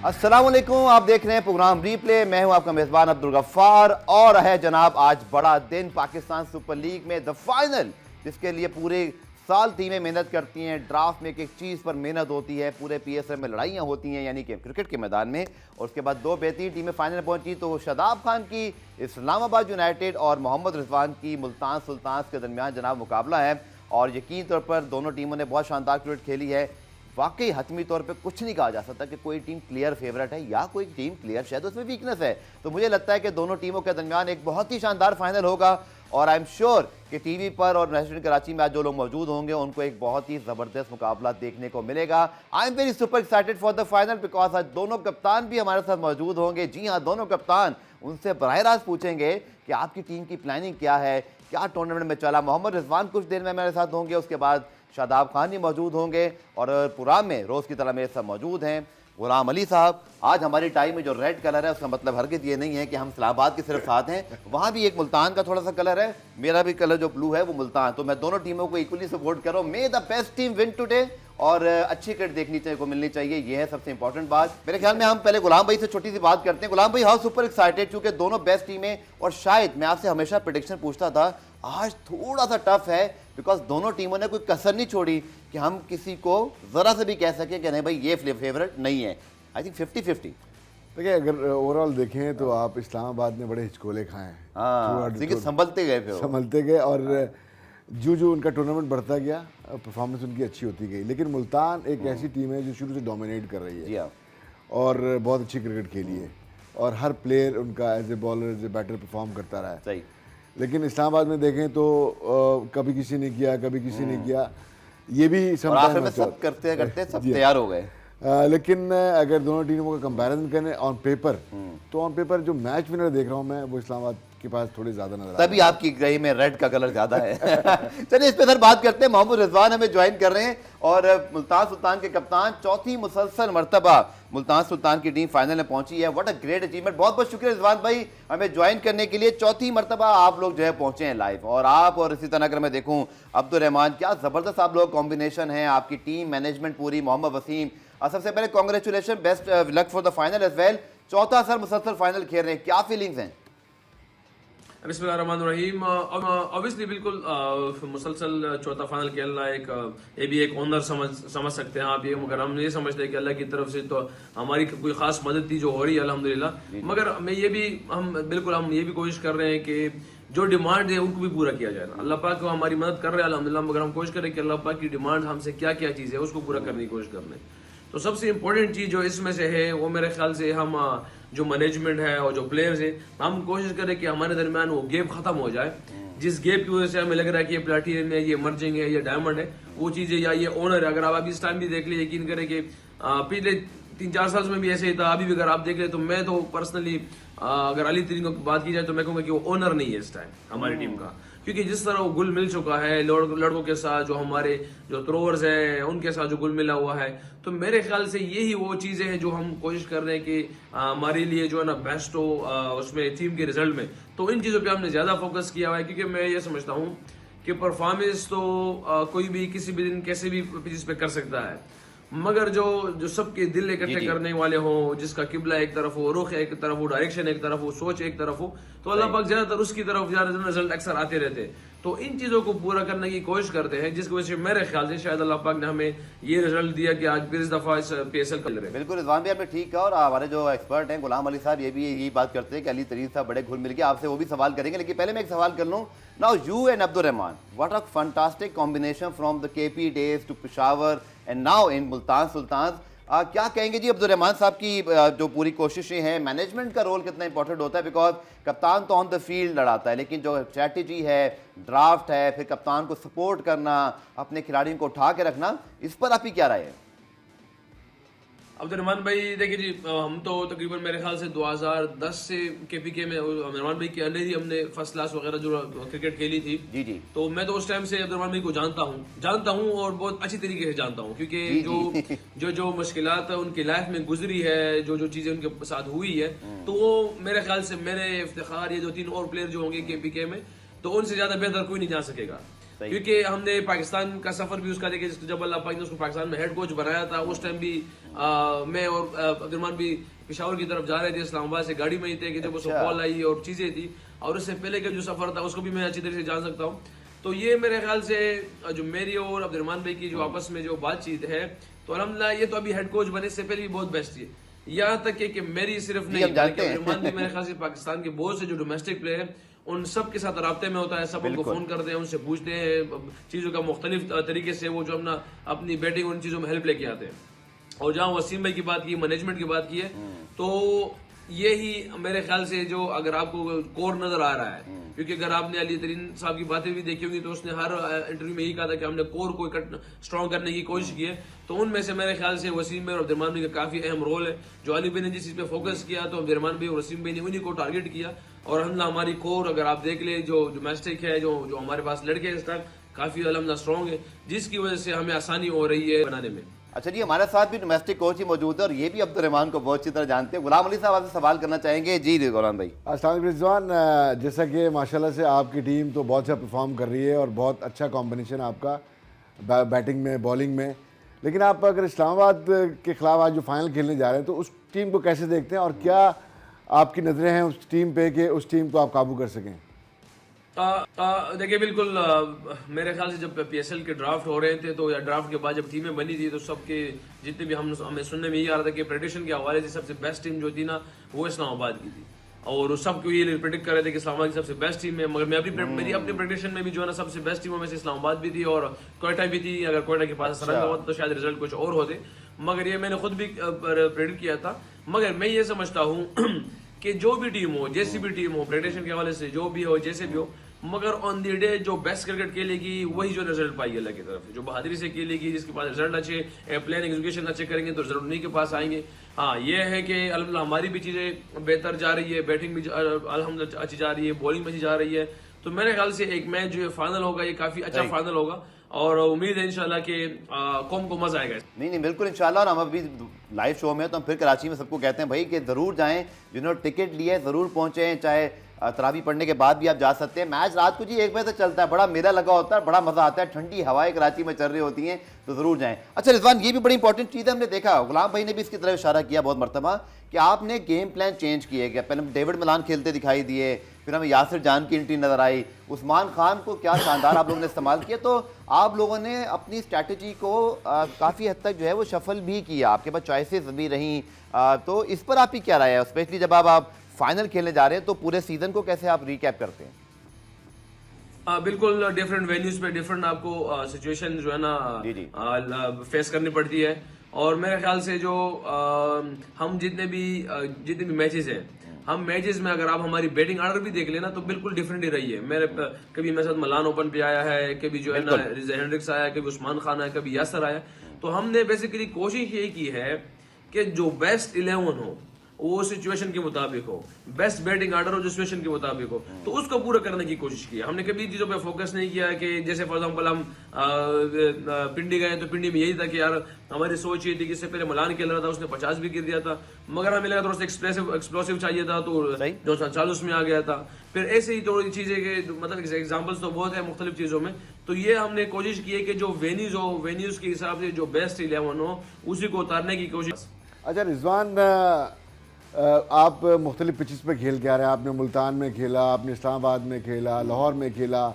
अस्सलामुअलैकुम, आप देख रहे हैं प्रोग्राम रीप्ले। मैं हूं आपका मेज़बान अब्दुल गफ्फार और है जनाब आज बड़ा दिन पाकिस्तान सुपर लीग में द फाइनल, जिसके लिए पूरे साल टीमें मेहनत करती हैं। ड्राफ्ट में एक एक चीज़ पर मेहनत होती है, पूरे PSL में लड़ाइयाँ होती हैं यानी कि क्रिकेट के मैदान में। और उसके बाद दो बेहतरीन टीमें फाइनल पहुंची, तो शादाब खान की इस्लामाबाद यूनाइटेड और मोहम्मद रिजवान की मुल्तान सुल्तान्स के दरमियान जनाब मुकाबला है। और यकीन तौर पर दोनों टीमों ने बहुत शानदार क्रिकेट खेली है। वाकई हतमी तौर पे कुछ नहीं कहा जा सकता कि कोई टीम क्लियर फेवरेट है या कोई टीम क्लियर शायद उसमें वीकनेस है। तो मुझे लगता है कि दोनों टीमों के दरमियान एक बहुत ही शानदार फाइनल होगा और आई एम श्योर कि टीवी पर और नेशनल कराची में आज जो लोग मौजूद होंगे उनको एक बहुत ही ज़बरदस्त मुकाबला देखने को मिलेगा। I am very super excited for the final because आज दोनों कप्तान भी हमारे साथ मौजूद होंगे। जी हाँ, दोनों कप्तान, उनसे बराह रास्त पूछेंगे कि आपकी टीम की प्लानिंग क्या है, क्या टूर्नामेंट में चला। मोहम्मद रिजवान कुछ देर में मेरे साथ होंगे, उसके बाद शादाब खान ही मौजूद होंगे और प्रोग्राम में रोज़ की तरह मेरे साथ मौजूद हैं गुलाम अली साहब। आज हमारी टाई में जो रेड कलर है उसका मतलब हरगिज़ ये नहीं है कि हम इस्लामाबाद के सिर्फ साथ हैं, वहाँ भी एक मुल्तान का थोड़ा सा कलर है, मेरा भी कलर जो ब्लू है वो मुल्तान। तो मैं दोनों टीमों को इक्वली सपोर्ट कर रहा हूँ। मे the best team win today और अच्छी क्रिकेट देखनी चाहिए को मिलनी चाहिए, ये है सबसे इंपॉर्टेंट बात। मेरे ख्याल में हम पहले गुलाम भाई से छोटी सी बात करते हैं। गुलाम भाई, हाउ सुपर एक्साइटेड, चूंकि दोनों बेस्ट टीमें और शायद मैं आपसे हमेशा प्रेडिक्शन पूछता था, आज थोड़ा सा टफ है बिकॉज दोनों टीमों ने कोई कसर नहीं छोड़ी कि हम किसी को ज़रा से भी कह सकें कि नहीं भाई ये फेवरेट नहीं है। I think 50-50। देखिए, अगर ओवरऑल देखें तो आप इस्लामाबाद ने बड़े हिचकोले खाए हैं। हाँ, संभलते गए, संभलते गए और जो उनका टूर्नामेंट बढ़ता गया परफॉर्मेंस उनकी अच्छी होती गई। लेकिन मुल्तान एक ऐसी टीम है जो शुरू से डोमिनेट कर रही है और बहुत अच्छी क्रिकेट खेली है और हर प्लेयर उनका as a bowler as a batter perform करता रहा है। सही। लेकिन इस्लामाबाद में देखें तो कभी किसी ने किया, कभी किसी ने किया, ये भी सब करते सब तैयार हो गए। लेकिन अगर दोनों टीमों का कंपैरिजन करें ऑन पेपर, तो ऑन पेपर जो मैच विनर देख रहा हूं मैं वो इस्लामाबाद के पास थोड़ी ज्यादा नजर आता है। तभी आपकी ग्रही में रेड का कलर ज्यादा है। चलिए इस पे सर बात करते हैं। मोहम्मद रिजवान हमें ज्वाइन कर रहे हैं और मुल्तान सुल्तान के कप्तान, चौथी मुसलसल मरतबा मुल्तान सुल्तान की टीम फाइनल में पहुंची है। What a great achievement. बहुत बहुत शुक्रिया रिजवान भाई हमें ज्वाइन करने के लिए। चौथी मरतबा आप लोग जो है पहुंचे हैं लाइव, और आप और इसी तरह अगर मैं देखूं अब्दुल रहमान, क्या जबरदस्त आप लोग कॉम्बिनेशन है, आपकी टीम मैनेजमेंट पूरी, मोहम्मद वसीम, सबसे पहले congratulation, best luck for the final as well. चौथा सर मुसलसल फाइनल खेल रहे हैं, क्या फीलिंग्स हैं? बिस्मिल्लाहिर्रहमानिर्रहीम। ऑब्वियसली बिल्कुल मुसलसल चौथा फाइनल खेलना ये भी एक ऑनर समझ सकते हैं आप ये, मगर हम ये समझते हैं कि अल्लाह की तरफ से तो हमारी कोई खास मदद थी जो हो रही है अल्हम्दुलिल्लाह। मगर मैं ये भी हम ये भी कोशिश कर रहे हैं कि जो डिमांड है उनको भी पूरा किया जाए। अल्लाह पाक को हमारी मदद कर रहे हैं अल्हम्दुलिल्लाह, मगर हम कोशिश करें कि अल्लाह पाक की डिमांड हमसे क्या क्या चीज़ है उसको पूरा करने की कोशिश कर लें। तो सबसे इम्पोर्टेंट चीज़ जो इसमें से है वो मेरे ख्याल से हम जो मैनेजमेंट है और जो प्लेयर्स है, हम कोशिश करें कि हमारे दरमियान वो गैप खत्म हो जाए। जिस गैप की वजह से हमें लग रहा है कि ये प्लेटिनम है, ये मर्जिंग है, ये डायमंड है, वो चीज़ें या ये ओनर है। अगर आप अभी इस टाइम भी देख लीजिए, यकीन करें कि पिछले 3-4 साल में भी ऐसे ही था, अभी भी अगर आप देख ले तो मैं तो पर्सनली अगर अली तरीन की बात की जाए तो मैं कहूँगा कि वो ओनर नहीं है इस टाइम हमारी टीम का, क्योंकि जिस तरह वो गुल मिल चुका है लड़कों के साथ, जो हमारे जो थ्रोअर्स हैं उनके साथ जो गुल मिला हुआ है, तो मेरे ख्याल से यही वो चीज़ें हैं जो हम कोशिश कर रहे हैं कि हमारे लिए जो है ना बेस्ट हो उसमें टीम के रिजल्ट में। तो इन चीज़ों पे हमने ज़्यादा फोकस किया हुआ है, क्योंकि मैं ये समझता हूँ कि परफॉर्मेंस तो कोई भी किसी भी दिन कैसे भी पिच पे कर सकता है, मगर जो सबके दिल इकट्ठे करने वाले हो, जिसका किबला एक तरफ हो, रुख एक तरफ हो, डायरेक्शन एक तरफ हो, सोच एक तरफ हो, तो अल्लाह पाक ज्यादातर उसकी तरफ ज्यादा रिजल्ट अक्सर आते रहते हैं। तो इन चीज़ों को पूरा करने की कोशिश करते हैं, जिसकी वजह से मेरे ख्याल से शायद अल्लाह पाक ने हमें ये रिजल्ट दिया कि आज फिर इस दफ़ा इस PSL कर रहे हैं। बिल्कुल रिजवान भी आपने ठीक कहा, और हमारे जो एक्सपर्ट हैं गुलाम अली साहब ये भी यही बात करते हैं कि अली तरीन साहब बड़े घुल मिल के, आपसे वो भी सवाल करेंगे। लेकिन पहले मैं एक सवाल कर लूँ। Now you and Abdul Rahman, what a fantastic combination from the KP days to Peshawar and now in Multan Sultan. क्या कहेंगे जी अब्दुल रहमान साहब की जो पूरी कोशिशें हैं, मैनेजमेंट का रोल कितना इंपॉर्टेंट होता है? बिकॉज कप्तान तो ऑन द फील्ड लड़ाता है, लेकिन जो स्ट्रैटेजी है, ड्राफ्ट है, फिर कप्तान को सपोर्ट करना, अपने खिलाड़ियों को उठा के रखना, इस पर आपकी क्या राय है? अब्दुल रहमान भाई देखिए जी, हम तो तकरीबन मेरे ख्याल से 2010 से KPK में रहमान भाई के अंडर ही हमने फर्स्ट क्लास वगैरह जो क्रिकेट खेली थी। जी। तो मैं तो उस टाइम से अब्दुल रहमान भाई को जानता हूँ और बहुत अच्छी तरीके से जानता हूँ, क्योंकि जो मुश्किलात उनकी लाइफ में गुजरी है, जो चीज़ें उनके साथ हुई है, तो वो मेरे ख्याल से मेरे इफ्तिखार ये 2-3 और प्लेयर जो होंगे KPK में, तो उनसे ज़्यादा बेहतर कोई नहीं जा सकेगा। क्योंकि हमने पाकिस्तान का सफर भी उसका देखा, जब अल्लाह पाक ने उसको पाकिस्तान में हेड कोच बनाया था, उस टाइम भी मैं और अब्दुलरहमान भी पेशावर की तरफ जा रहे थे, इस्लामाबाद से गाड़ी में ही थे कि जब उसको कॉल आई और चीजें थी, और उससे पहले का जो सफर था उसको भी मैं अच्छी तरह से जान सकता हूँ। तो ये मेरे ख्याल से जो मेरी और अब्दुलरहमान भाई की जो आपस में जो बातचीत है, तो अल्हम्दुलिल्लाह ये तो अभी हेड कोच बने से पहले भी बहुत बेस्ट थी। यहाँ तक कि मेरी सिर्फ नहीं, अब्दुलरहमान भी मेरे ख्याल से पाकिस्तान के बहुत से जो डोमेस्टिक प्लेयर हैं उन सब के साथ राब्ते में होता है, सब उनको फोन करते हैं, उनसे पूछते हैं चीजों का मुख्तलिफ तरीके से, वो जो अपनी बैटिंग उन चीजों में हेल्प लेके आते हैं। और जहाँ वसीम भाई की बात की, मैनेजमेंट की बात की है, तो यही मेरे ख्याल से जो अगर आपको कोर नजर आ रहा है, क्योंकि अगर आपने अली तरीन साहब की बातें भी देखी होंगी तो उसने हर इंटरव्यू में यही कहा था कि हमने कोर को स्ट्रॉन्ग करने की कोशिश की है। तो उनमें से मेरे ख्याल से वसीम भाई और अब्दुलरहमान भाई का काफी अहम रोल है। जो अली भाई ने जिस चीज पे फोकस किया तो अब्दुलरहमान भाई और वसीम भाई ने उन्हीं को टारगेट किया। और अल्हम्दुलिल्लाह हमारी कोर अगर आप देख ले, जो डोमेस्टिक है, जो हमारे पास लड़के इस टाइम काफी अल्हम्दुलिल्लाह स्ट्रॉन्ग है, जिसकी वजह से हमें आसानी हो रही है बनाने में। अच्छा जी, हमारे साथ भी डोमेस्टिक कोच ही मौजूद है और ये भी अब्दुलरहमान को बहुत अच्छी तरह जानते हैं। गुलाम अली साहब आपसे सवाल करना चाहेंगे। जी गुलाम भाई। अस्सलाम वालेकुम रिजवान, जैसा कि माशाल्लाह से आपकी टीम तो बहुत अच्छा परफॉर्म कर रही है और बहुत अच्छा कॉम्बिनेशन आपका बैटिंग में, बॉलिंग में, लेकिन आप अगर इस्लामाबाद के खिलाफ आज जो फाइनल खेलने जा रहे हैं तो उस टीम को कैसे देखते हैं और क्या आपकी नज़रें हैं उस टीम पे कि उस टीम को आप काबू कर सकें? देखिए बिल्कुल, मेरे ख्याल से जब पीएसएल के ड्राफ्ट हो रहे थे तो या ड्राफ्ट के बाद जब टीमें बनी थी तो सबके जितने भी हमें सुनने में ये आ रहा था कि प्रेडिक्शन के हवाले से सबसे बेस्ट टीम जो थी ना वो इस्लामाबाद की थी, और सबको ये प्रेडिक्ट कर रहे थे कि इस्लामाबाद की सबसे बेस्ट टीम है। मगर मेरी अपनी प्रेडिक्शन में भी जो है ना सबसे बेस्ट टीमों में से इस्लामाबाद भी थी और कोयटा भी थी। अगर कोयटा के पास सरंगा होता तो शायद रिजल्ट कुछ और होते, मगर ये मैंने खुद भी प्रेडिक्ट किया था। मगर मैं ये समझता हूँ कि जो भी टीम हो, जैसी भी टीम हो, प्रेडिक्शन के हवाले से जो भी हो, जैसे भी हो, मगर ऑन द डे जो बेस्ट क्रिकेट खेलेगी वही जो रिजल्ट पाएगी अल्लाह की तरफ से, जो बहादुरी से खेलेगी, जिसके पास रिजल्ट अच्छे, प्लान एग्जीक्यूशन अच्छे करेंगे तो रिजल्ट उन्हीं के पास आएंगे। हाँ, ये है कि अल्हम्दुलिल्लाह हमारी भी चीजें बेहतर जा रही है, बैटिंग भी अल्हम्दुलिल्लाह अच्छी जा रही है, बॉलिंग में अच्छी जा रही है। तो मेरे ख्याल से एक मैच जो है फाइनल होगा, ये काफी अच्छा फाइनल होगा और उम्मीद है इंशाल्लाह कि कौम को मजा आएगा। नहीं बिल्कुल इंशाल्लाह, और हम अभी लाइव शो में तो हम फिर कराची में सबको कहते हैं भाई कि जरूर जाएं, जिन्होंने टिकट लिए है जरूर पहुंचे, चाहे तरावी पढ़ने के बाद भी आप जा सकते हैं। मैच रात को जी 1 बजे तक चलता है, बड़ा मेला लगा होता है, बड़ा मजा आता है, ठंडी हवाएं कराची में चल रही होती हैं, तो जरूर जाएं। अच्छा रिजवान, ये भी बड़ी इंपॉर्टेंट चीज़ है, हमने देखा गुलाम भाई ने भी इसकी तरफ इशारा किया बहुत मरतबा कि आपने गेम प्लान चेंज किए गया। पहले डेविड मलान खेलते दिखाई दिए, फिर हमें यासिर जान की एंट्री नजर आई, उस्मान खान को क्या शानदार आप लोगों ने इस्तेमाल किया। तो आप लोगों ने अपनी स्ट्रैटेजी को काफ़ी हद तक जो है वो शफल भी किया, आपके पास चॉइसेस भी रहीं, तो इस पर आपकी क्या राय है, स्पेशली जब आप फाइनल खेलने जा रहे हैं तो पूरे सीजन को कैसे आप रिकैप करते हैं? बिल्कुल, डिफरेंट वेन्यूज पे डिफरेंट आपको सिचुएशन जो है ना फेस करनी पड़ती है। और मेरे ख्याल से जो हम जितने भी मैचेस हैं, हम मैचेस में अगर आप हमारी बैटिंग ऑर्डर भी देख लेना तो बिल्कुल डिफरेंट ही रही है। कभी मेरे साथ मलान ओपन पे आया है, कभी जो है ना हेंड्रिक्स आया, कभी उस्मान खान आया, कभी यासर आया। तो हमने बेसिकली कोशिश ये की है कि जो बेस्ट 11 हो वो सिचुएशन के मुताबिक हो, बेस्ट बैटिंग ऑर्डर हो जो सिचुएशन के मुताबिक हो, तो उसको पूरा करने की कोशिश की। हमने कभी चीजों पे फोकस नहीं किया कि जैसे फॉर एग्जांपल हम पिंडी गए तो पिंडी में यही था कि यार हमारी सोच ये थी कि इससे पहले मलान खेल रहा था, उसने 50 भी गिर दिया था, मगर हमें लगा थोड़ा सा एक्सप्लोसिव चाहिए था तो जो 40 में आ गया था। फिर ऐसे ही थोड़ी चीजें के मतलब एग्जाम्पल्स तो बहुत है मुख्तलिफ चीजों में। तो ये हमने कोशिश की है कि जो वेन्यूज हो, वेन्यूज के हिसाब से जो बेस्ट 11 हो उसी को उतारने की कोशिश। अच्छा रिजवान, आप मुख्तलिफ पिचेस पे खेल के आ रहे हैं, आपने मुल्तान में खेला, आपने इस्लामाबाद में खेला, लाहौर में खेला,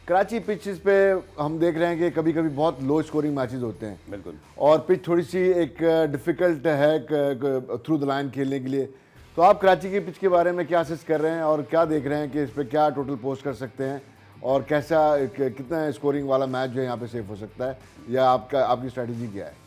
कराची पिचेस पे हम देख रहे हैं कि कभी कभी बहुत लो स्कोरिंग मैचेस होते हैं। बिल्कुल, और पिच थोड़ी सी एक डिफ़िकल्ट है थ्रू द लाइन खेलने के लिए। तो आप कराची की पिच के बारे में क्या असेस कर रहे हैं और क्या देख रहे हैं कि इस पर क्या टोटल पोस्ट कर सकते हैं और कैसा कितना स्कोरिंग वाला मैच जो है यहाँ पे सेफ हो सकता है, या आपकी स्ट्रैटेजी क्या है?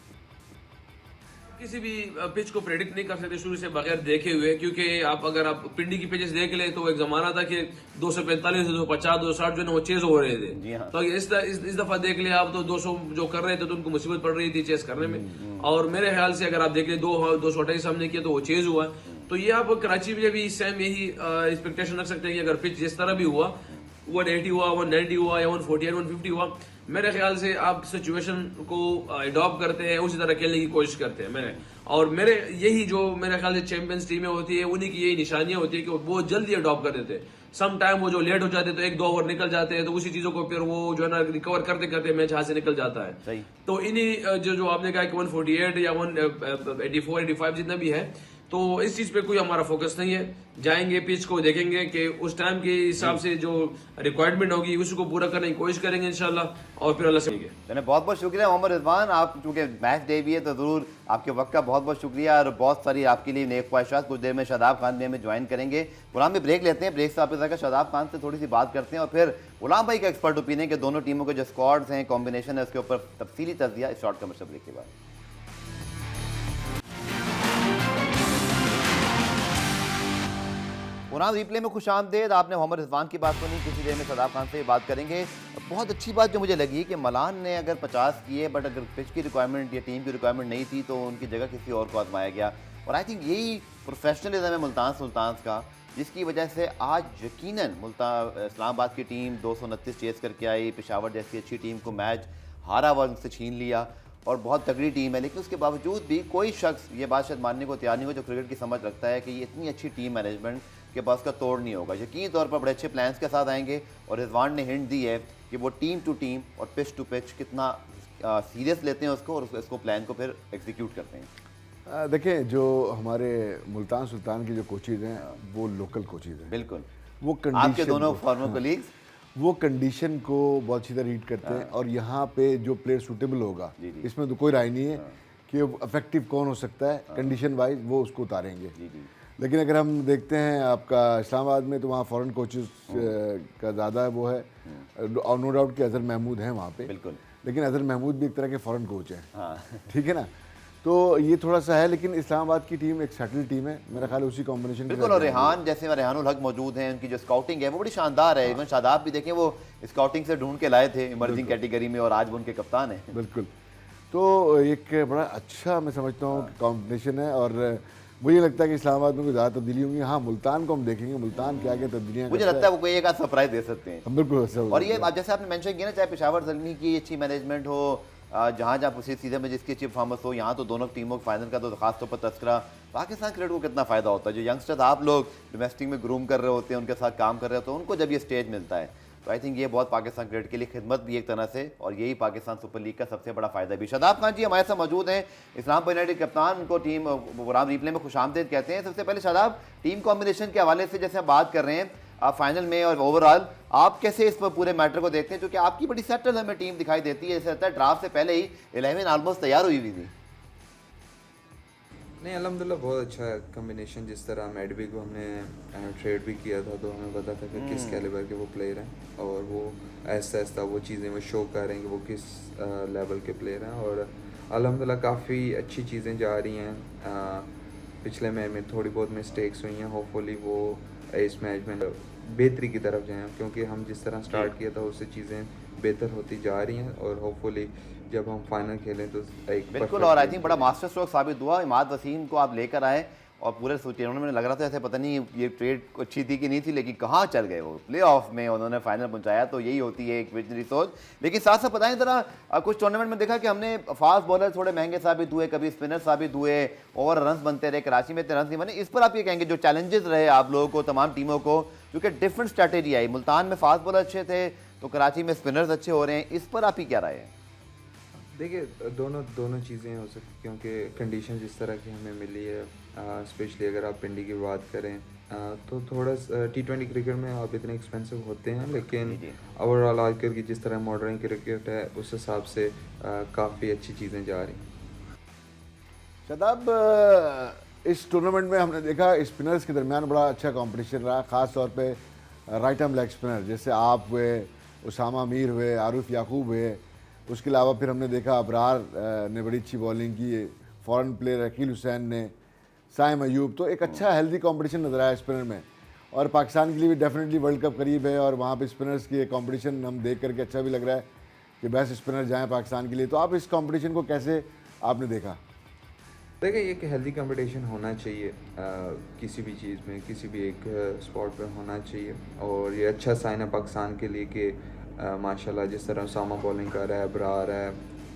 किसी भी पिच को प्रेडिक्ट नहीं कर सकते शुरू से बगैर देखे हुए, क्योंकि अगर आप पिंडी की पिचेस देख ले तो एक जमाना था कि 245, 250, 260 जो है वो चेज हो रहे थे। तो इस दफा देख ले आप तो 200 जो कर रहे थे तो उनको मुसीबत पड़ रही थी चेस करने में। और मेरे ख्याल से अगर आप देख ले 228 हमने किया तो वो चेज हुआ। तो ये आप कराची में भी सेम यही एक्सपेक्टेशन रख सकते हैं कि अगर पिच जिस तरह भी हुआ, 180 हुआ, 190 हुआ या 148, 150 हुआ, मेरे ख्याल से आप सिचुएशन को अडॉप्ट करते हैं, उसी तरह खेलने की कोशिश करते हैं। मेरे यही जो मेरे ख्याल से चैंपियंस टीमें होती है उन्हीं की यही निशानियां होती है कि वो बहुत जल्दी अडॉप्ट कर देते हैं। सम टाइम वो जो लेट हो जाते हैं तो 1-2 ओवर निकल जाते हैं, तो उसी चीजों को फिर वो जो है ना रिकवर करते करते मैच हाथ से निकल जाता है। सही। तो इन्हीं जो आपने कहा कि 148 या 184 85 जितना भी है, तो इस चीज पे कोई हमारा फोकस नहीं है। जाएंगे पिच को देखेंगे कि उस टाइम के हिसाब से जो रिक्वायरमेंट होगी उसको पूरा करने की कोशिश करेंगे इंशाल्लाह, और फिर अल्लाह से चलिए, बहुत बहुत शुक्रिया मोहम्मद रिजवान। आप चूंकि मैच डे भी है तो ज़रूर आपके वक्त का बहुत बहुत शुक्रिया, और बहुत सारी आपके लिए नेक ख्वाहिशात। कुछ देर में शादाब खान भी हमें ज्वाइन करेंगे। गुलाम में ब्रेक लेते हैं, ब्रेक से वापस आकर शादाब खान से थोड़ी सी बात करते हैं, और फिर गुलाम भाई का एक्सपर्ट ओपिनियन के दोनों टीमों के जो स्क्वाड्स हैं, कॉम्बिनेशन है, उसके ऊपर तफसीली तजिया इस शॉर्ट कमर्शियल ब्रेक के बाद। पुनः रिप्ले में खुश आमदेद। आपने मोहम्मद रिजवान की बात सुनी, किसी देर में शादाब खान से बात करेंगे। बहुत अच्छी बात जो मुझे लगी कि मलान ने अगर 50 किए, बट अगर पिच की रिक्वायरमेंट या टीम की रिक्वायरमेंट नहीं थी तो उनकी जगह किसी और को आजमाया गया, और आई थिंक यही प्रोफेशनलिज्म है मुल्तान सुल्तान्स का, जिसकी वजह से आज यकीनन इस्लामाबाद की टीम 229 चेस करके आई, पेशावर जैसी अच्छी टीम को मैच हारा हुआ उनसे छीन लिया, और बहुत तगड़ी टीम है। लेकिन उसके बावजूद भी कोई शख्स ये बात शायद मानने को तैयार नहीं हुआ जो क्रिकेट की समझ रखता है कि ये इतनी अच्छी टीम मैनेजमेंट के पास का तोड़ नहीं होगा। यकीनी तौर पर बड़े अच्छे प्लान्स के साथ आएंगे, और रिजवान ने हिंट दी है कि वो टीम टू टीम और पिच टू पिच कितना सीरियस लेते हैं उसको, और इसको प्लान को फिर एग्जीक्यूट करते हैं। देखें, जो हमारे मुल्तान सुल्तान के जो कोचेज हैं वो लोकल कोचेज हैं। बिल्कुल, वो आपके कंडीशन दोनों फॉर्मर कोलीग्स वो कंडीशन को बहुत अच्छी तरह रीड करते हैं, और यहाँ पे जो प्लेयर सूटेबल होगा इसमें तो कोई राय नहीं है कि इफेक्टिव कौन हो सकता है, कंडीशन वाइज वो उसको उतारेंगे। लेकिन अगर हम देखते हैं आपका इस्लामाबाद में, तो वहाँ फॉरेन कोचेस का ज़्यादा वो है, और नो डाउट कि अजहर महमूद हैं वहाँ पे। बिल्कुल, लेकिन अजहर महमूद भी एक तरह के फॉरेन कोच हैं, ठीक है ना। तो ये थोड़ा सा है, लेकिन इस्लामाबाद की टीम एक सेटल टीम है, मेरा ख्याल है उसी कॉम्बिनेशन। बिल्कुल, और रेहान जैसे रेहानुल हक मौजूद हैं, उनकी जो स्काउटिंग है वो बड़ी शानदार है। इवन शादाब भी देखें, वो स्काउटिंग से ढूंढ के लाए थे इमर्जिंग कैटेगरी में, और आज वो उनके कप्तान हैं। बिल्कुल, तो एक बड़ा अच्छा मैं समझता हूँ कॉम्बिनेशन है, और मुझे लगता है कि इस्लामाबाद में कोई ज़्यादा तब्दीली होंगी। हाँ, मुल्तान को हम देखेंगे, मुल्तान क्या क्या तब्दीलियाँ मुझे लगता है वो कोई एक आध सरप्राइज दे सकते हैं। बिल्कुल। और ये जैसे आपने मेंशन किया ना, चाहे पेशावर ज़ल्मी की अच्छी मैनेजमेंट हो, जहाँ जहाँ उसी सीजन में जिसकी अच्छी परफॉर्मेंस हो, यहाँ तो दोनों टीमों के फाइनल का तो खास तौर पर तस्करा पाकिस्तान क्रिकेट को कितना फ़ायदा होता है। जो यंगस्टर्स आप लोग डोमेस्टिक में ग्रूम कर रहे होते हैं, उनके साथ काम कर रहे होते हैं, उनको जब ये स्टेज मिलता है, तो आई थिंक ये बहुत पाकिस्तान क्रिकेट के लिए खिदमत भी एक तरह से, और यही पाकिस्तान सुपर लीग का सबसे बड़ा फायदा भी। शादाब खान जी हमारे साथ मौजूद हैं, इस्लामाबाद यूनाइटेड कप्तान, उनको टीम गुलाम रिप्ले में खुशामदीद कहते हैं। सबसे पहले शादाब, टीम कॉम्बिनेशन के हवाले से जैसे हम बात कर रहे हैं, आप फाइनल में और ओवरऑल आप कैसे इस पूरे मैटर को देखते हैं, क्योंकि आपकी बड़ी सेटल हमें टीम दिखाई देती है, ऐसा लगता है ड्राफ्ट से पहले ही 11 ऑलमोस्ट तैयार हुई थी। नहीं, अल्हम्दुलिल्लाह बहुत अच्छा कम्बिनेशन। जिस तरह मेडवी को हमने ट्रेड भी किया था, तो हमें पता था कि किस कैलिबर के वो प्लेयर हैं, और वो ऐसा ऐसा वो चीज़ें वो शो कर रहे हैं कि वो किस लेवल के प्लेयर हैं, और अल्हम्दुलिल्लाह काफ़ी अच्छी चीज़ें जा रही हैं। पिछले मैच में थोड़ी बहुत मिस्टेक्स हुई हैं, होपफुली वो इस मैच में बेहतरी की तरफ जाएँ, क्योंकि हम जिस तरह स्टार्ट किया था उससे चीज़ें बेहतर होती जा रही हैं, और होपफुली जब हम फाइनल खेलें तो एक बिल्कुल। और आई थिंक बड़ा मास्टर स्ट्रोक साबित हुआ, इमाद वसीम को आप लेकर आए, और पूरे टूर्नामेंट में लग रहा था ऐसे पता नहीं ये ट्रेड अच्छी थी कि नहीं थी, लेकिन कहाँ चल गए वो प्ले ऑफ में, उन्होंने फाइनल पहुंचाया। तो यही होती है एक विजनरी सोच। लेकिन साथ साथ बताएं ज़रा, कुछ टूर्नामेंट में देखा कि हमने फास्ट बॉलर थोड़े महंगे साबित हुए, कभी स्पिनर साबित हुए, ओवर रन बनते रहे, कराची में इतने रन नहीं बने। इस पर आप ये कहेंगे जो चैलेंजेस रहे आप लोगों को, तमाम टीमों को, क्योंकि डिफरेंट स्ट्रैटेजी आई, मुल्तान में फास्ट बॉलर अच्छे थे तो कराची में स्पिनर्स अच्छे हो रहे हैं, इस पर आप ही क्या राय है? देखिए, दोनों चीज़ें हो सकती, क्योंकि कंडीशन जिस तरह की हमें मिली है, स्पेशली अगर आप पिंडी की बात करें, तो थोड़ा T20 क्रिकेट में आप इतने एक्सपेंसिव होते हैं, लेकिन ओवरऑल आजकल की जिस तरह मॉडर्न क्रिकेट है उस हिसाब से काफ़ी अच्छी चीज़ें जा रही हैं। शादाब, इस टूर्नामेंट में हमने देखा स्पिनर्स के दरमियान बड़ा अच्छा कंपटीशन रहा, ख़ास तौर पे राइट आर्म लेग स्पिनर जैसे आप हुए, उसामा मीर हुए, आरिफ याकूब हुए। उसके अलावा फिर हमने देखा अबरार ने बड़ी अच्छी बॉलिंग की, फॉरेन प्लेयर अकील हुसैन ने, साइम अयूब। तो एक अच्छा हेल्दी कंपटीशन नज़र आया स्पिनर में, और पाकिस्तान के लिए भी डेफिनेटली वर्ल्ड कप करीब है, और वहाँ पे स्पिनर्स की कंपटीशन हम देख करके अच्छा भी लग रहा है कि बेस्ट स्पिनर जाएँ पाकिस्तान के लिए। तो आप इस कंपटीशन को कैसे आपने देखा? देखिए, एक हेल्दी कंपटीशन होना चाहिए, किसी भी चीज़ में, किसी भी एक स्पॉट पे होना चाहिए, और ये अच्छा साइन है पाकिस्तान के लिए कि माशाल्लाह जिस तरह उसामा बॉलिंग कर रहा है, अबरार है,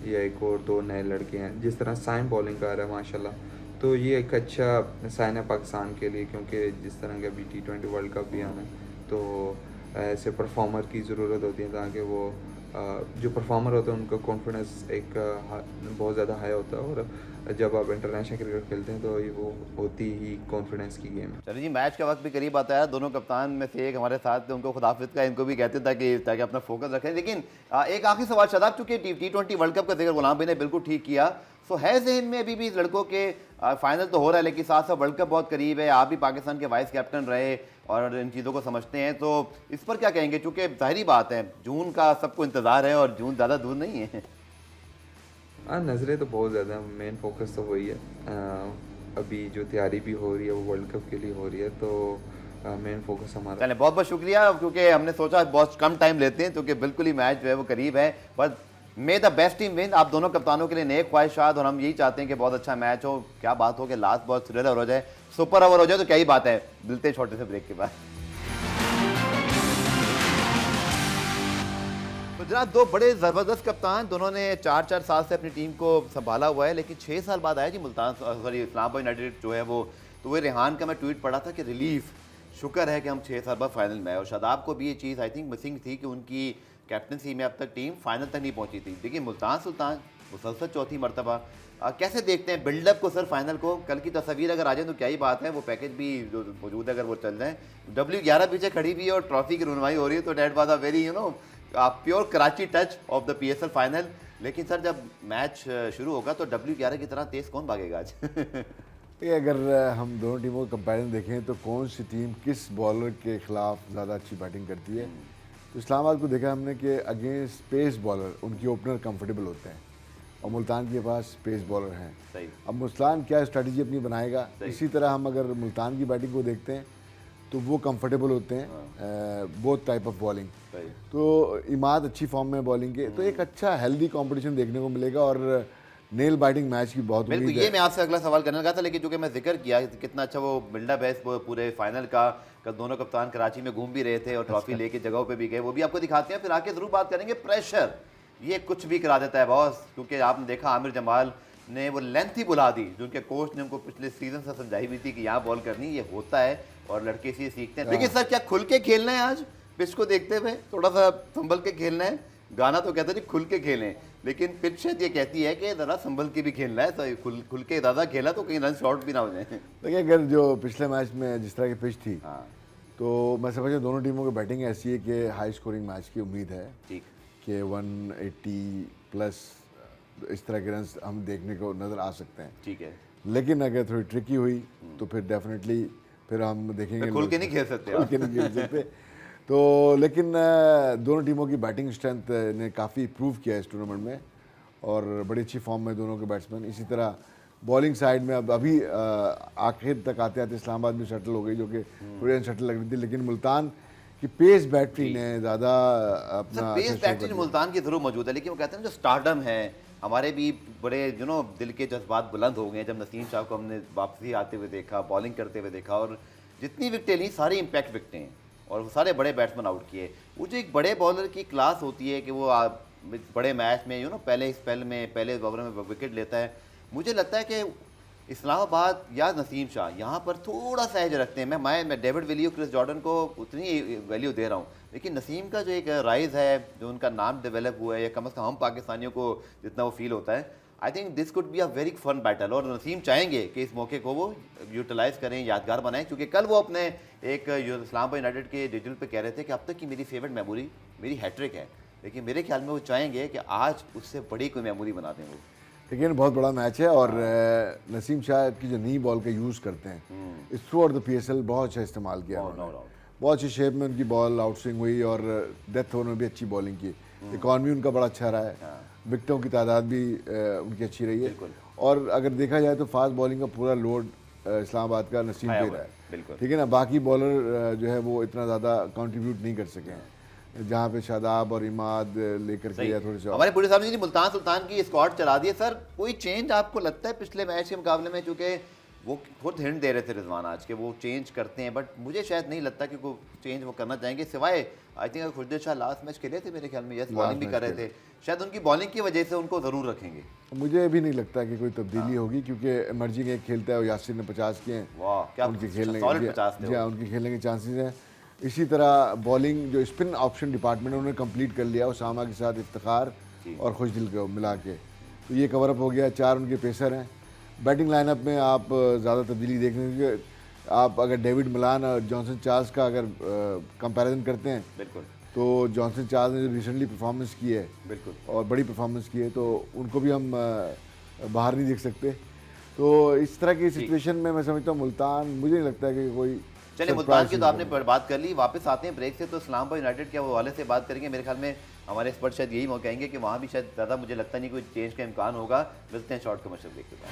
या एक और 2 नए लड़के हैं, जिस तरह साइम बॉलिंग कर रहा है माशाल्लाह, तो ये एक अच्छा साइन है पाकिस्तान के लिए, क्योंकि जिस तरह का अभी T20 वर्ल्ड कप भी आना है, तो ऐसे परफॉर्मर की ज़रूरत होती है ताकि वो जो परफॉर्मर होता है उनका कॉन्फिडेंस एक बहुत ज़्यादा हाई होता है, और जब आप इंटरनेशनल क्रिकेट खेलते हैं तो ये वो होती ही कॉन्फिडेंस की गेम है। चलिए जी, मैच का वक्त भी करीब आता है। दोनों कप्तान में से एक हमारे साथ थे, उनको खुदाफिज का इनको भी कहते हैं ताकि अपना फोकस रखें। लेकिन एक आखिरी सवाल शादाब, चूंकि T20 वर्ल्ड कप का जिक्र गुलाम भाई ने बिल्कुल ठीक किया, सो है जहन में अभी भी इस लड़कों के फाइनल तो हो रहा है, लेकिन साथ साथ वर्ल्ड कप बहुत करीब है। आप भी पाकिस्तान के वाइस कैप्टन रहे और इन चीज़ों को समझते हैं, तो इस पर क्या कहेंगे? चूँकि जाहिर बात है जून का सबको इंतज़ार है और जून ज़्यादा दूर नहीं है। हाँ, नज़रें तो बहुत ज़्यादा हैं, मेन फोकस तो वही है। अभी जो तैयारी भी हो रही है वो वर्ल्ड कप के लिए हो रही है, तो मेन फोकस हमारा। चलें, बहुत बहुत शुक्रिया, क्योंकि हमने सोचा बहुत कम टाइम लेते हैं, क्योंकि बिल्कुल ही मैच जो है वो करीब है। पर मे द बेस्ट टीम विन। आप दोनों कप्तानों के लिए नेक ख्वाहिशात, और हम यही चाहते हैं कि बहुत अच्छा मैच हो। क्या बात हो कि लास्ट बहुत थ्रिलर हो जाए, सुपर ओवर हो जाए, तो क्या ही बात है। मिलते हैं छोटे से ब्रेक के बाद। तो जनाब, दो बड़े ज़बरदस्त कप्तान, दोनों ने 4-4 साल से अपनी टीम को संभाला हुआ है, लेकिन 6 साल बाद आया जी मुल्तान, सॉरी इस्लामाबाद यूनाइटेड जो है वो। तो वो रेहान का मैं ट्वीट पढ़ा था कि रिलीफ, शुक्र है कि हम 6 साल बाद फाइनल में आए। और शादाब को भी ये चीज़ आई थिंक मिसिंग थी कि उनकी कैप्टनसी में अब तक टीम फाइनल तक नहीं पहुंची थी। देखिए मुल्तान सुल्तान मुसलसल चौथी मरतबा। कैसे देखते हैं बिल्डअप को सर फाइनल को? कल की तस्वीर अगर आ जाए तो क्या ही बात है, वो पैकेज भी जो मौजूद है अगर वो चल जाए। W11 पीछे खड़ी हुई है और ट्रॉफी की रुनवाई हो रही है, तो that was a very pure Karachi touch of the PSL final. लेकिन सर जब मैच शुरू होगा तो W11 की तरह तेज़ कौन भागेगा आज? ये अगर हम दोनों टीमों का कंपैरिजन देखें तो कौन सी टीम किस बॉलर के खिलाफ ज़्यादा अच्छी बैटिंग करती है, तो इस्लामाबाद को देखा हमने कि अगेंस्ट पेस बॉलर उनके ओपनर कंफर्टेबल होते हैं, और मुल्तान के पास पेस बॉलर हैं। सही। अब मुल्तान क्या स्ट्रेटजी अपनी बनाएगा, इसी तरह हम अगर मुल्तान की बैटिंग को देखते हैं तो वो कंफर्टेबल होते हैं बोथ टाइप ऑफ बॉलिंग। तो इमाद अच्छी फॉर्म में बॉलिंग के, तो एक अच्छा हेल्दी कंपटीशन देखने को मिलेगा, और नेल बाइटिंग मैच की बहुत बिल्कुल। ये मैं आपसे अगला सवाल करने लगा था, लेकिन चूंकि मैं जिक्र किया कितना अच्छा वो बिल्डअप है पूरे फाइनल का, कल दोनों कप्तान कराची में घूम भी रहे थे और ट्रॉफी लेके जगहों पे भी गए, वो भी आपको दिखाते हैं। फिर आके जरूर बात करेंगे प्रेशर, ये कुछ भी करा देता है बॉस, क्योंकि आपने देखा आमिर जमाल ने वो लेंथ ही बुला दी जो उनके कोच ने उनको पिछले सीजन से समझाई हुई थी कि यहाँ बॉल करनी, ये होता है और लड़के से सीखते हैं। लेकिन सर क्या खुल के खेलना है आज पिच को देखते हुए? थोड़ा सा संभल के खेलना है। गाना तो कहता है खुल के खेलें, लेकिन पिच शायद ये कहती है कि ज़रा संभल के भी खेलना है, तो खुल के ज़्यादा खेला तो कहीं रन शॉर्ट भी ना हो जाए। देखिए अगर जो पिछले मैच में जिस तरह की पिच थी, हाँ तो मैं समझ दोनों टीमों की बैटिंग ऐसी है कि हाई स्कोरिंग मैच की उम्मीद है, ठीक कि 180 प्लस इस तरह के रन हम देखने को नज़र आ सकते हैं। ठीक है। लेकिन अगर थोड़ी ट्रिकी हुई तो फिर डेफिनेटली फिर हम देखेंगे खुल के नहीं खेल सकते, खुल के नहीं खेल सकते। तो लेकिन दोनों टीमों की बैटिंग स्ट्रेंथ ने काफ़ी प्रूव किया है इस टूर्नामेंट में, और बड़ी अच्छी फॉर्म में दोनों के बैट्समैन। इसी तरह बॉलिंग साइड में अब अभी आखिर तक आते आते इस्लामाबाद में शटल हो गई, जो कि थोड़ी अनशटल लग रही थी, लेकिन मुल्तान की पेस बैटरी ने ज़्यादा अपना पेस बैटरी मुल्तान की जरूर मौजूद है, लेकिन वो कहते हैं जो स्टारडम है, हमारे भी बड़े दिल के जज्बात बुलंद हो गए जब नसीम साहब को हमने वापसी आते हुए देखा, बॉलिंग करते हुए देखा, और जितनी विकटें ली सारी इम्पैक्ट विकटें हैं और वो सारे बड़े बैट्समैन आउट किए। वो जो एक बड़े बॉलर की क्लास होती है कि वो बड़े मैच में पहले स्पेल में पहले ओवर में विकेट लेता है, मुझे लगता है कि इस्लामाबाद या नसीम शाह यहाँ पर थोड़ा सा एज रखते हैं। मैं डेविड विलियो, क्रिस जॉर्डन को उतनी वैल्यू दे रहा हूँ, लेकिन नसीम का जो एक राइज है, जो उनका नाम डेवलप हुआ है, या कम से कम हम पाकिस्तानियों को जितना वो फील होता है, I think this could be a very fun battle. और नसीम चाहेंगे कि इस मौके को वो यूटिलाइज करें, यादगार बनाएं, क्योंकि कल वो अपने एक इस्लामाबाद यूनाइटेड के डिजिटल पे कह रहे थे कि अब तक की मेरी फेवरेट मेमोरी मेरी हैट्रिक है, लेकिन मेरे ख्याल में वो चाहेंगे कि आज उससे बड़ी कोई मेमोरी बना दें वो। लेकिन बहुत बड़ा मैच है, और नसीम शाह की जो नी बॉल का यूज़ करते हैं इस थ्रू आउट द PSL बहुत अच्छा इस्तेमाल किया उन्होंने, बहुत अच्छी शेप में उनकी बॉल आउट स्विंग हुई, और डेथ ओवर में भी अच्छी बॉलिंग की। इकॉनमी उनका बड़ा अच्छा रहा है, विकेटों की तादाद भी उनकी अच्छी रही है, और अगर देखा जाए तो फास्ट बॉलिंग का पूरा लोड इस्लामाबाद का नसीम पे रहा है, ठीक है ना। बाकी बॉलर जो है वो इतना ज़्यादा कंट्रीब्यूट नहीं कर सके हैं, जहाँ पे शादाब और इमाद लेकर के या थोड़े से हमारे पूरे साहब ने मुल्तान सुल्तान की स्क्वाड चला दी है। सर कोई चेंज आपको लगता है पिछले मैच के मुकाबले में? चूँकि वो खुद हिंट दे रहे थे रिजवान आज के वो चेंज करते हैं, बट मुझे शायद नहीं लगता कि कोई चेंज वो करना चाहेंगे, सिवाय I think Khurshid Shah last match खेले थे मेरे ख्याल में, यस बॉलिंग भी कर रहे थे, शायद उनकी बॉलिंग की वजह से उनको ज़रूर रखेंगे। मुझे भी नहीं लगता कि कोई तब्दीली होगी, क्योंकि इमर्जिंग एक खेलता है और यासिर ने 50 किए हैं, वाह क्या उनके खेलने solid 50 थे जी हाँ, उनके खेलने के चांसेस हैं। इसी तरह बॉलिंग जो स्पिन ऑप्शन डिपार्टमेंट है उन्होंने कंप्लीट कर लिया उसामा के साथ, इफ्तिखार और खुशदिल को मिला के, तो ये कवर अप हो गया। 4 उनके पेसर हैं। बैटिंग लाइनअप में आप ज़्यादा तब्दीली देख रहे हैं, आप अगर डेविड मिलान और जॉनसन चार्ल्स का अगर कंपैरिजन करते हैं बिल्कुल, तो जॉनसन चार्ल्स ने जो रिसेंटली परफॉर्मेंस की है बिल्कुल, और बड़ी परफॉर्मेंस की है, तो उनको भी हम बाहर नहीं देख सकते। तो इस तरह की सिचुएशन में मैं समझता हूँ मुल्तान, मुझे नहीं लगता है कि कोई चलिए मुल्तान की तो आपने बात कर ली, वापस आते हैं ब्रेक से, तो इस्लामाबाद यूनाइटेड के हवाले से बात करेंगे। मेरे ख्याल में हमारे एक्सपर्ट शायद यही कहेंगे कि वहाँ भी शायद ज़्यादा मुझे लगता नहीं कोई चेंज का इम्कान होगा। मिलते हैं शॉर्ट कमर्शियल ब्रेक के बाद।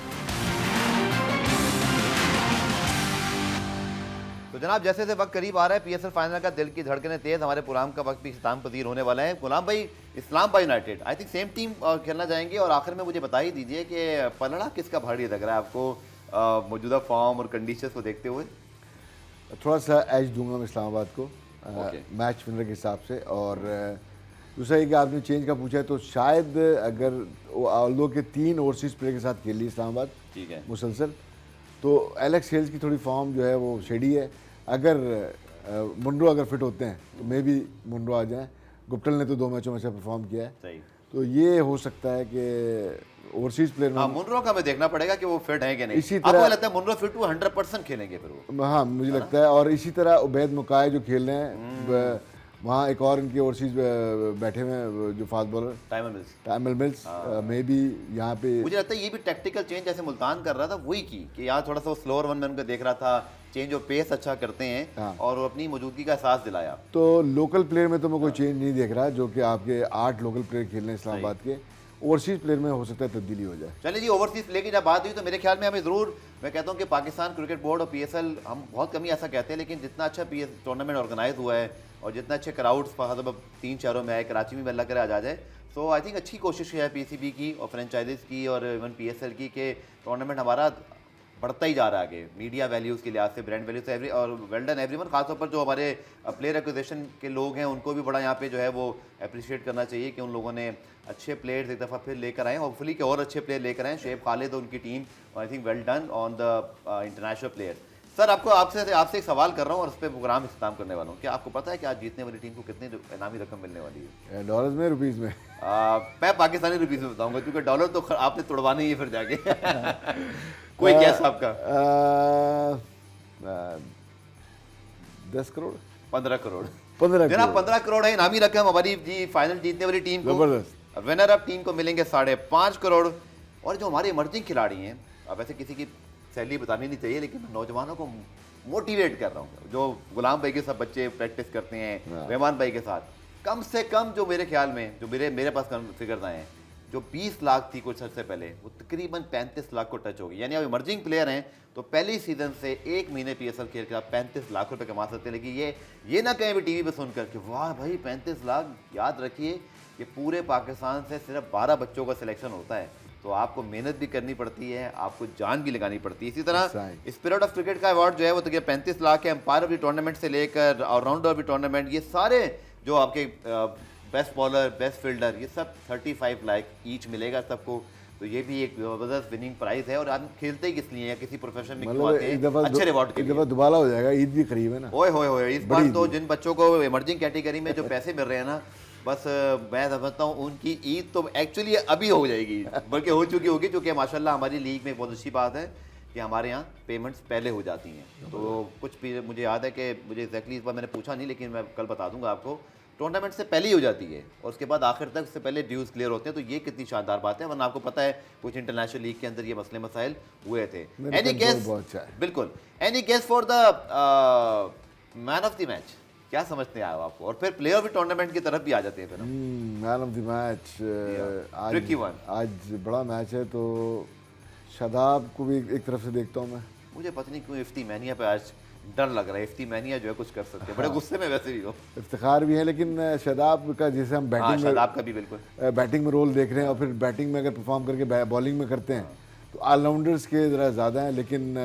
तो जनाब जैसे वक्त करीब आ रहा है पीएसएल फाइनल का, दिल की धड़कनें तेज, हमारे प्रोग्राम का वक्त भी इख्तिताम पजीर होने वाला है। गुलाम भाई, Islamabad United I think same team खेलना जाएंगे, और आखिर में मुझे बता ही दीजिए कि पलड़ा किसका भारी लग रहा है आपको मौजूदा फॉर्म और कंडीशंस को देखते हुए? थोड़ा सा एज दूंगा मैं इस्लामाबाद को मैच विनर के हिसाब से। और दूसरा ये कि आपने चेंज का पूछा है, तो शायद अगर ऑल्दो के 3 ओवरसीज प्लेयर के साथ खेल ली इस्लामाबाद, ठीक है, मुसलसल, तो एलेक्स हेल्स की थोड़ी फॉर्म जो है वो शेडी है। अगर मुंड्रो अगर फिट होते हैं तो मे भी मुंड्रो आ जाएं। गुप्टल ने तो 2 मैचों में अच्छा परफॉर्म किया है, सही। तो ये हो सकता है कि ओवरसीज प्लेयर में मुनरो का हमें देखना पड़ेगा कि वो फिट है कि नहीं। इसी तरह आपको लगता है मुनरो फिट हुआ 100% खेलेंगे फिर वो? हाँ, मुझे लगता है। और इसी तरह उबैद मुकाय जो खेल रहे हैं, वहाँ एक और इनके ओवरसीज बैठे हुए हैं जो फास्ट बॉलर टाइमल मिल्स में भी यहाँ पे, मुझे लगता है ये भी टैक्टिकल चेंज जैसे मुल्तान कर रहा था वही की कि यहाँ थोड़ा सा स्लोअर वन में उनको देख रहा था, चेंज ऑफ पेस अच्छा करते हैं। हाँ। और अपनी मौजूदगी का एहसास दिलाया। तो लोकल प्लेयर में तो मैं कोई चेंज नहीं देख रहा, जो कि आपके 8 लोकल प्लेयर खेल रहे हैं इस्लामाबाद के। ओवरसीज प्लेयर में हो सकता है तब्दीली हो जाए। चलिए जी, ओवरसीज प्ले की जब बात हुई तो मेरे ख्याल में हमें ज़रूर, मैं कहता हूँ कि पाकिस्तान क्रिकेट बोर्ड और पीएसएल, हम बहुत कमी ऐसा कहते हैं, लेकिन जितना अच्छा टूर्नामेंट ऑर्गेनाइज हुआ है और जितना अच्छे क्राउड्स 3 शहरों में आए, कराची में भी अल्लाह करे आ जाए, सो आई थिंक अच्छी कोशिश है पीसीबी की और फ्रेंचाइजीज की और इवन पीएसएल की कि टूर्नामेंट हमारा बढ़ता ही जा रहा है आगे, मीडिया वैल्यूज़ के लिहाज से, ब्रांड वैल्यूज से, और वेल डन एवरीवन। खासतौर पर जो हमारे प्लेयर एक्विजिशन के लोग हैं उनको भी बड़ा यहाँ पे जो है वो अप्रिशिएट करना चाहिए कि उन लोगों ने अच्छे प्लेयर्स एक दफ़ा फिर लेकर आए, होपफुली कि और अच्छे प्लेयर लेकर आए। शेब खालिद और उनकी team, I think well done on the international players. Sir आपसे एक सवाल कर रहा हूँ और उस पर प्रोग्राम इख्तिताम करने वाला हूँ। क्या आपको पता है कि आज जीतने वाली टीम को कितनी इनामी रकम मिलने वाली है? डॉलर्स में, रुपीज़ में? मैं पाकिस्तानी रुपीज़ में बताऊँगा, क्योंकि डॉलर तो आपने तोड़वाने ही है फिर जाके। कोई गैस आपका? 10 करोड़, 15 करोड़। 15 जनाब 15 करोड़ है इनामी रकम हमारी जी फाइनल जीतने वाली टीम को। जबरदस्त। विनर अप टीम को मिलेंगे 5.5 करोड़। और जो हमारे इमर्जिंग खिलाड़ी हैं, अब ऐसे किसी की सैलरी बतानी नहीं चाहिए, लेकिन मैं नौजवानों को मोटिवेट कर रहा हूँ, जो गुलाम भाई के सब बच्चे प्रैक्टिस करते हैं, रहमान भाई के साथ, कम से कम जो मेरे ख्याल में, जो मेरे पास फिगर्स आए हैं, जो 20 लाख थी कुछ अर्से पहले, वो तकरीबन 35 लाख को टच होगी। यानी अब इमर्जिंग प्लेयर हैं तो पहली सीजन से 1 महीने पीएसएल खेल कर आप 35 लाख रुपए कमा सकते हैं। लेकिन ये ना कहें भी टीवी पे सुनकर कि वाह भाई 35 लाख। याद रखिए कि पूरे पाकिस्तान से सिर्फ 12 बच्चों का सिलेक्शन होता है, तो आपको मेहनत भी करनी पड़ती है, आपको जान भी लगानी पड़ती है। इसी तरह स्पिरिट ऑफ क्रिकेट का अवार्ड जो है वो तो 35 लाख है। एम्पायर ऑफ द टूर्नामेंट से लेकर ऑलराउंडर ऑफ द टूर्नामेंट, ये सारे जो आपके बेस्ट बॉलर, बेस्ट फील्डर, ये सब 35 लाख ईच मिलेगा सबको। तो ये भी एक जबरदस्त विनिंग प्राइस है। और आप खेलते ही किस लिए हैं, किसी प्रोफेशन में क्यों आते हैं? अच्छे रिवॉर्ड के लिए। दोबारा हो जाएगा, ईद भी करीब है ना। ओए होए इस बार तो जिन बच्चों को इमर्जिंग कैटेगरी में जो पैसे मिल रहे हैं ना, बस मैं समझता हूँ उनकी ईद तो एक्चुअली अभी हो जाएगी, बल्कि हो चुकी होगी, क्योंकि माशाल्लाह हमारी लीग में बहुत अच्छी बात है कि हमारे यहाँ पेमेंट्स पहले हो जाती हैं। तो कुछ भी मुझे याद है कि मुझे एक्जैक्टली इस बार मैंने पूछा नहीं, लेकिन मैं कल बता दूंगा आपको, टूर्नामेंट से पहले ही हो जाती है और उसके बाद आखिर तक से पहले ड्यूज क्लियर होते हैं। तो ये कितनी शानदार बात है, वरना आपको पता है कुछ इंटरनेशनल लीग के अंदर ये मसले मसाइल हुए थे। Any guess? बिल्कुल, any guess for the man of the match? क्या समझते हैं आप? और फिर प्लेयर ऑफ द टूर्नामेंट की तरफ भी आ जाते हैं फिर। मैन ऑफ द मैच आज बड़ा मैच है, तो शादाब को भी एक तरफ से देखता हूँ मैं। मुझे पता नहीं क्यों इफ्ती मैनिया पे आज डर लग रहा है। इफ्ती मैनिया जो है कुछ कर सकते हैं, बड़े गुस्से में वैसे भी हो। इफ्तिखार भी है, लेकिन शादाब का जैसे हम बैटिंग में, शादाब का भी बिल्कुल बैटिंग में रोल देख रहे हैं, और फिर बैटिंग में अगर परफॉर्म करके बॉलिंग में करते हैं तो ऑलराउंडर्स के ज़रा ज़्यादा हैं। लेकिन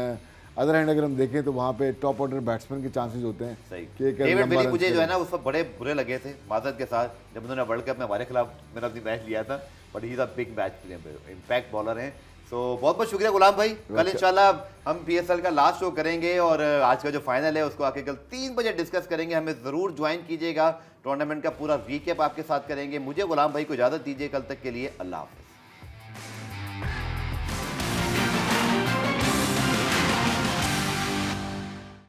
अदर हैंड अगर हम देखें तो वहाँ पे टॉप ऑर्डर बैट्समैन के चांसेस होते हैं। सही। डेविड विली मुझे जो है ना उस वक्त बड़े बुरे लगे थे माजरत के साथ, जब उन्होंने वर्ल्ड कप में हमारे खिलाफ मैन ऑफ द मैच लिया था, but he is a big match player, impact bowler हैं। तो बहुत बहुत शुक्रिया गुलाम भाई। कल इंशाल्लाह हम PSL का लास्ट शो करेंगे और आज का जो फाइनल है उसको आके कल 3 बजे डिस्कस करेंगे। हमें ज़रूर ज्वाइन कीजिएगा, टूर्नामेंट का पूरा रीकैप आपके साथ करेंगे। मुझे गुलाम भाई को इजाज़त दीजिए, कल तक के लिए अल्लाह हाफ़िज़।